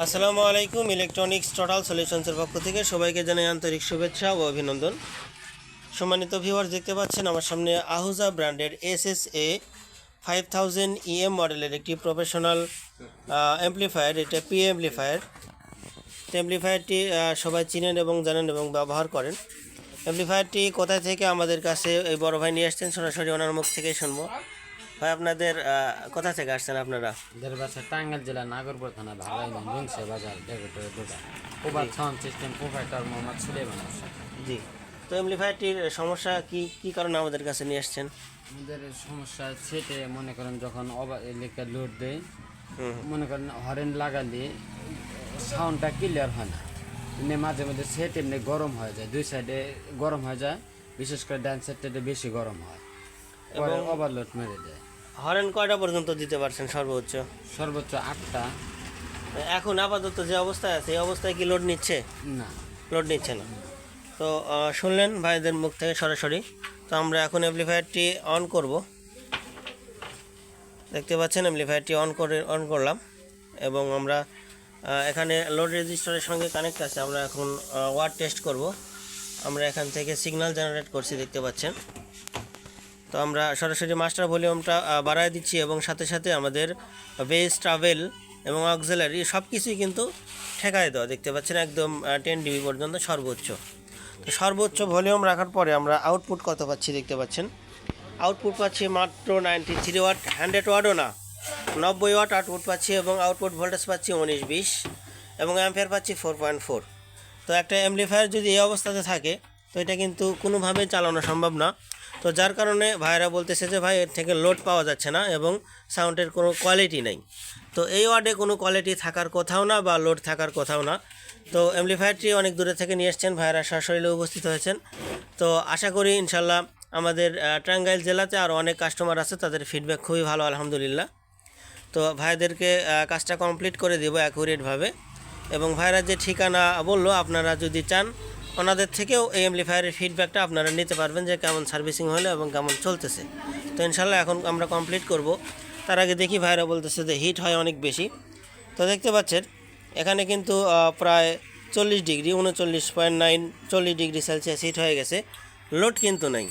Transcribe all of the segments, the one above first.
আসসালামু আলাইকুম। Electronics total সলিউশনসের পক্ষ থেকে সবাইকে জানাই আন্তরিক শুভেচ্ছা ও অভিনন্দন। সম্মানিত ভিউয়ার্স, দেখতে পাচ্ছেন আমার সামনে আহুজা ব্র্যান্ডের SSA 5000 EM মডেলের একটি প্রফেশনাল অ্যাম্প্লিফায়ার। এটা পি অ্যাম্প্লিফায়ার। অ্যাম্প্লিফায়ারটি সবাই চিনেন এবং জানেন এবং ব্যবহার করেন। অ্যাম্প্লিফায়ারটি কোথায় থেকে আমাদের কাছে এই বড় ভাই নিয়ে আসছেন, সরাসরি ওনার মুখ থেকেই শুনবো। ভাই, আপনাদের কোথা থেকে আসছেন আপনারা? টাঙ্গাইল জেলা নাগরপুর থানা ভাগাইন রুংসে বাজার ডেকোরেটর দোকান over sound system provider Mohammad Suleman Hossain. জি। তো অ্যাম্প্লিফায়ারটির সমস্যা কি কারণে আমাদের কাছে নিয়ে আসছেন? আমাদের সমস্যা সেটে মনে করেন যখন এলাকা লোড দেয়, মনে করেন হরেন লাগালে সাউন্ডটা ক্লিয়ার হয় না, এমনি মাঝে মাঝে সেট এমনি গরম হয়ে যায়, দুই সাইডে গরম হয়ে যায়, বিশেষ করে ডান সাইডটাতে বেশি গরম হয় এবং ওভারলোড মেরে দেয়। হরেন কয়টা পর্যন্ত দিতে পারছেন সর্বোচ্চ? সর্বোচ্চ 8টা। এখন আপাতত যে অবস্থায় আছে এই অবস্থায় কি লোড নিচ্ছে? না, লোড নিচ্ছে না। তো শুনলেন ভাইদের মুখ থেকে সরাসরি। তো আমরা এখন অ্যাম্প্লিফায়ারটি অন করব। দেখতে পাচ্ছেন অ্যাম্প্লিফায়ারটি অন করলাম এবং আমরা এখানে লোড রেজিস্টারের সঙ্গে কানেক্ট আছে। আমরা এখন ওয়াট টেস্ট করব। আমরা এখান থেকে সিগন্যাল জেনারেট করছি, দেখতে পাচ্ছেন। তো আমরা সরাসরি মাস্টার ভলিউমটা বাড়ায় দিচ্ছি এবং সাথে সাথে আমাদের বেস, ট্রাভেল এবং অক্সিলারি সব কিছুই কিন্তু ঠেকায় দেওয়া, দেখতে পাচ্ছেন, একদম 10 dB পর্যন্ত সর্বোচ্চ। তো সর্বোচ্চ ভলিউম রাখার পরে আমরা আউটপুট কত পাচ্ছি দেখতে পাচ্ছেন। আউটপুট পাচ্ছি মাত্র 93 ওয়াট, 100 ওয়াটও না, 90 ওয়াট আউটপুট পাচ্ছি এবং আউটপুট ভোল্টেজ পাচ্ছি 19-20 এবং অ্যাম্পিয়ার পাচ্ছি 4.4। তো একটা অ্যাম্প্লিফায়ার যদি এই অবস্থাতে থাকে তো এটা কিন্তু কোনোভাবেই চালানো সম্ভব না। তো যার কারণে ভাইরা বলতেছে যে ভাই এর থেকে লোড পাওয়া যাচ্ছে না এবং সাউন্ডের কোনো কোয়ালিটি নেই। তো এই ওয়ার্ডে কোনো কোয়ালিটি থাকার কোথাও না বা লোড থাকার কোথাও না। তো অ্যাম্প্লিফায়ারটি অনেক দূরে থেকে নিয়ে এসছেন, ভাইরা সশরীরে উপস্থিত হয়েছেন। তো আশা করি ইনশাল্লাহ আমাদের টাঙ্গাইল জেলাতে আরও অনেক কাস্টমার আছে, তাদের ফিডব্যাক খুবই ভালো, আলহামদুলিল্লাহ। তো ভাইদেরকে কাজটা কমপ্লিট করে দেবো অ্যাকুরেটভাবে। এবং ভাইরা যে ঠিকানা বললো, আপনারা যদি চান ওনাদের থেকেও এই অ্যাম্প্লিফায়ারের ফিডব্যাকটা আপনারা নিতে পারবেন যে কেমন সার্ভিসিং হলো এবং কেমন চলতেছে। তো ইনশাল্লাহ এখন আমরা কমপ্লিট করব। তার আগে দেখি, ভাইরা বলতেছে যে হিট হয় অনেক বেশি। তো দেখতে পাচ্ছেন এখানে কিন্তু প্রায় 40 ডিগ্রি, 39.9, 40 ডিগ্রি সেলসিয়াস হিট হয়ে গেছে। লোড কিন্তু নাই।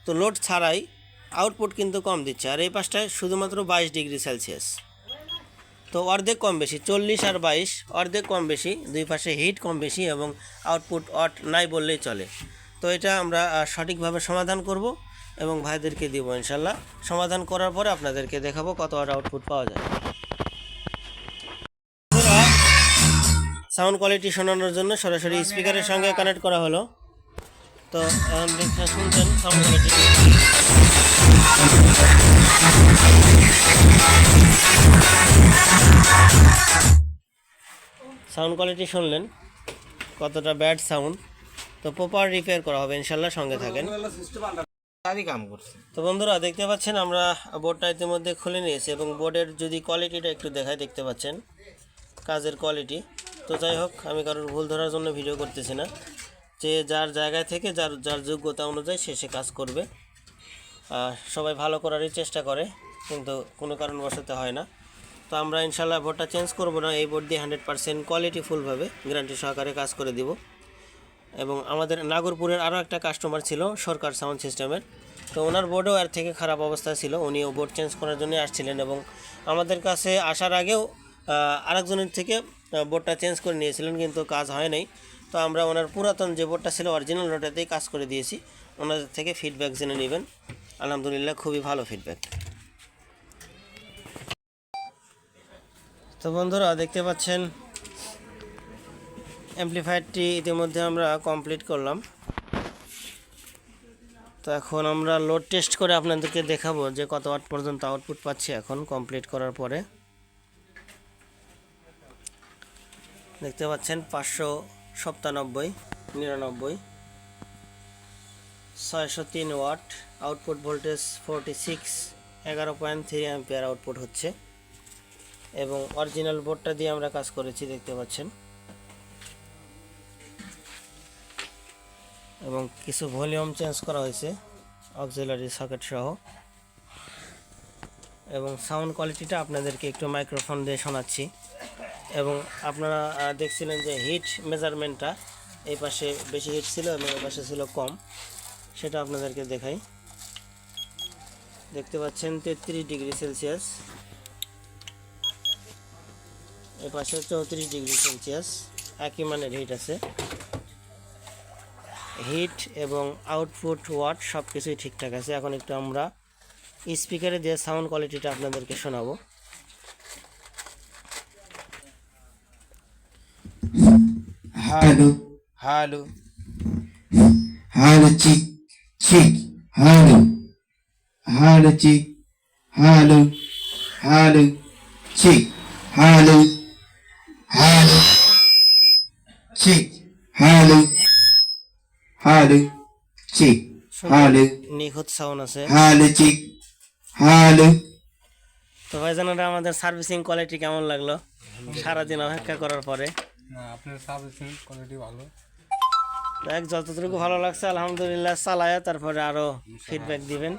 তো লোড ছাড়াই আউটপুট কিন্তু কম দিচ্ছে, আর এই পাশটায় শুধুমাত্র 22 ডিগ্রি সেলসিয়াস। তো অর্ধেক কম বেশি, 40 আর 22 অর্ধেক কম বেশি, দুই পাশে হিট কম বেশি এবং আউটপুট ওয়াট নাই বললেই চলে। তো এটা আমরা সঠিকভাবে সমাধান করব এবং ভাইদেরকে দিব ইনশাল্লাহ। সমাধান করার পরে আপনাদেরকে দেখাবো কত ওয়াট আউটপুট পাওয়া যায়। সাউন্ড কোয়ালিটি শোনানোর জন্য সরাসরি স্পিকারের সঙ্গে কানেক্ট করা হলো। তো শুনছেন সাউন্ড কোয়ালিটি। সাউন্ড কোয়ালিটি শুনলেন কতটা ব্যাড সাউন্ড। তো প্রপার রিপেয়ার করা হবে ইনশাল্লাহ, সঙ্গে থাকেন। তো বন্ধুরা, দেখতে পাচ্ছেন আমরা বোর্ডটা ইতিমধ্যে খুলে নিয়েছি এবং বোর্ডের যদি কোয়ালিটিটা একটু দেখায়, দেখতে পাচ্ছেন কাজের কোয়ালিটি। তো যাই হোক, আমি কারোর ভুল ধরার জন্য ভিডিও করতেছি না, যে যার জায়গায় থেকে যার যোগ্যতা অনুযায়ী সে কাজ করবে। সবাই ভালো করারই চেষ্টা করে, কিন্তু কোনো কারণবশত হয় না। তো আমরা ইনশাল্লাহ বোর্ডটা চেঞ্জ করব না, এই বোর্ড দিয়ে 100% কোয়ালিটিফুলভাবে গ্যারান্টি সহকারে কাজ করে দিব। এবং আমাদের নাগরপুরের আরও একটা কাস্টমার ছিল সরকার সাউন্ড সিস্টেমের। তো ওনার বোর্ডও এর থেকে খারাপ অবস্থা ছিল, উনিও বোর্ড চেঞ্জ করার জন্য আসছিলেন এবং আমাদের কাছে আসার আগেও আরেকজনের থেকে বোর্ডটা চেঞ্জ করে নিয়েছিলেন, কিন্তু কাজ হয় নাই। তো আমরা ওনার পুরাতন যে বোর্ডটা ছিল অরিজিনাল বোর্ডটাতেই কাজ করে দিয়েছি। ওনাদের থেকে ফিডব্যাক জেনে নেবেন, আলহামদুলিল্লাহ খুবই ভালো ফিডব্যাক। তো বন্ধুরা, দেখতে পাচ্ছেন অ্যাম্প্লিফায়ারটি ইতিমধ্যে আমরা কমপ্লিট করলাম। তো এখন আমরা লোড টেস্ট করে আপনাদেরকে দেখাবো যে কত ওয়াট পর্যন্ত আউটপুট পাচ্ছি এখন কমপ্লিট করার পরে। দেখতে পাচ্ছেন 597, 99, 603 watt, output voltage 46, 11.3 ampere output হচ্ছে। এবং অরিজিনাল বোর্ডটা দিয়ে আমরা কাজ করেছি, দেখতে পাচ্ছেন। এবং কিছু ভলিউম চেঞ্জ করা হয়েছে অক্সিলারি সকেট সহ। এবং সাউন্ড কোয়ালিটিটা আপনাদেরকে একটু মাইক্রোফোন দিয়ে শোনাচ্ছি। এবং আপনারা দেখছিলেন যে হিট মেজারমেন্টটা এই পাশে বেশি হিট ছিল এবং এই পাশে ছিল কম, সেটা আপনাদেরকে দেখাই। দেখতে পাচ্ছেন 33 ডিগ্রি সেলসিয়াস, এই পাশে 34 ডিগ্রি সেলসিয়াস, একই মানের হিট আছে। হিট এবং আউটপুট ওয়াট সব কিছুই ঠিকঠাক আছে। এখন একটু আমরা স্পিকারে দিয়ে সাউন্ড কোয়ালিটিটা আপনাদেরকে শোনাবো। Halo, hello halo chick, chick, halo, halo chick, halo, halo, chick, halo, halo, chick, halo, halo, chick, halo, নিখুঁত সাউন্ড আছে। halo chick, halo. তো ভাইজানেরা আমাদের সার্ভিসিং কোয়ালিটি কেমন লাগলো সারাদিন অপেক্ষা করার পরে? না আপনার সার্ভিসিং কোয়ালিটি ভালো। দেখ যতটুকু ভালো লাগছে আলহামদুলিল্লাহ, চালায়া তারপরে আরো ফিডব্যাক দিবেন।